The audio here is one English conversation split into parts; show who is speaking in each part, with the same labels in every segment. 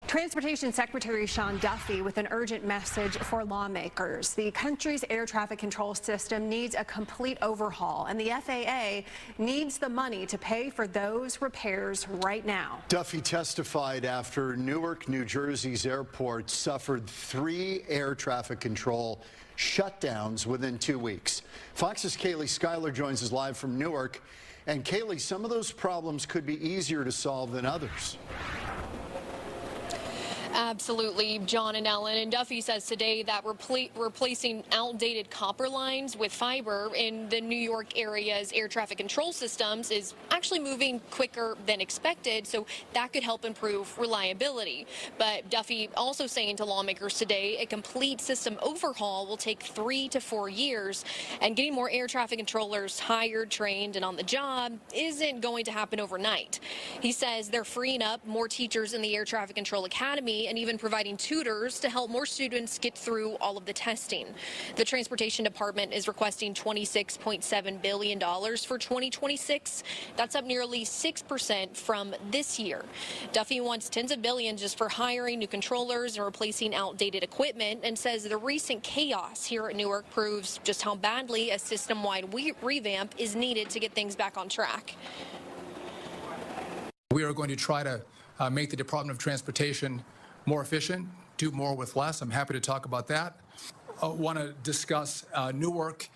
Speaker 1: Transportation Secretary Sean Duffy with an urgent message for lawmakers. The country's air traffic control system needs a complete overhaul, and the FAA needs the money to pay for those repairs right now.
Speaker 2: Duffy testified after Newark, New Jersey's airport suffered 3 air traffic control shutdowns within 2 weeks. Fox's Kaylee Schuyler joins us live from Newark. And Kaylee, some of those problems could be easier to solve than others.
Speaker 3: Absolutely, John and Ellen. And Duffy says today that replacing outdated copper lines with fiber in the New York area's air traffic control systems is actually moving quicker than expected, so that could help improve reliability. But Duffy also saying to lawmakers today a complete system overhaul will take 3 to 4 years, and getting more air traffic controllers hired, trained, and on the job isn't going to happen overnight. He says they're freeing up more teachers in the Air Traffic Control Academy and even providing tutors to help more students get through all of the testing. The Transportation Department is requesting $26.7 billion for 2026. That's up nearly 6% from this year. Duffy wants tens of billions just for hiring new controllers and replacing outdated equipment, and says the recent chaos here at Newark proves just how badly a system-wide revamp is needed to get things back on track.
Speaker 4: We are going to try to make the Department of Transportation more efficient, do more with less. I'm happy to talk about that. I want to discuss Newark.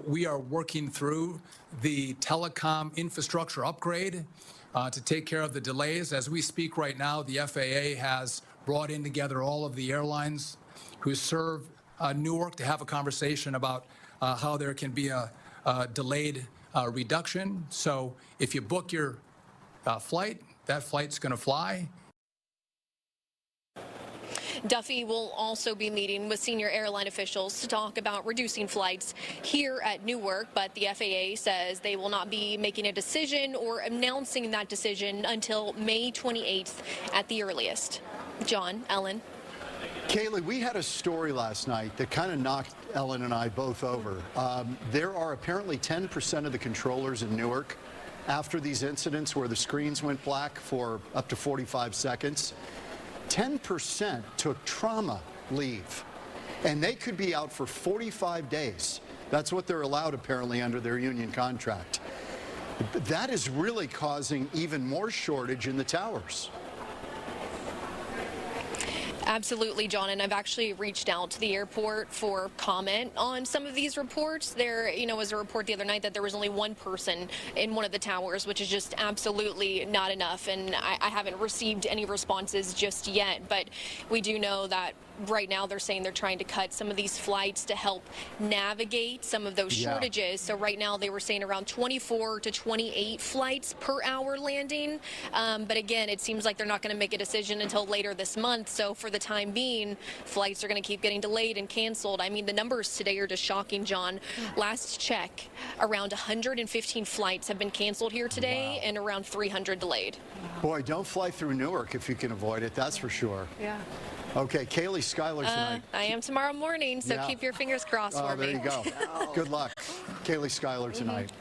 Speaker 4: We are working through the telecom infrastructure upgrade to take care of the delays. As we speak right now, the FAA has brought in together all of the airlines who serve Newark to have a conversation about how there can be a delayed reduction. So if you book your flight, that flight's going to fly.
Speaker 3: Duffy will also be meeting with senior airline officials to talk about reducing flights here at Newark, but the FAA says they will not be making a decision or announcing that decision until May 28th at the earliest. John, Ellen.
Speaker 2: Kaylee, we had a story last night that kind of knocked Ellen and I both over. There are apparently 10% of the controllers in Newark after these incidents where the screens went black for up to 45 seconds. 10% took trauma leave, and they could be out for 45 days. That's what they're allowed apparently under their union contract. That is really causing even more shortage in the towers.
Speaker 3: Absolutely, John, and I've actually reached out to the airport for comment on some of these reports. There, was a report the other night that there was only one person in one of the towers, which is just absolutely not enough, and I haven't received any responses just yet, but we do know that right now they're saying they're trying to cut some of these flights to help navigate some of those shortages. So right now they were saying around 24 to 28 flights per hour landing. But again, it seems like they're not going to make a decision until later this month. So for the time being, flights are going to keep getting delayed and canceled. I mean, the numbers today are just shocking, John. Last check, around 115 flights have been canceled here today and around 300 delayed.
Speaker 2: Boy, don't fly through Newark if you can avoid it, that's for sure.
Speaker 1: Yeah.
Speaker 2: Okay, Kaylee Schuyler tonight.
Speaker 3: I am tomorrow morning, so keep your fingers crossed for me.
Speaker 2: There you go. Good luck. Kaylee Schuyler tonight.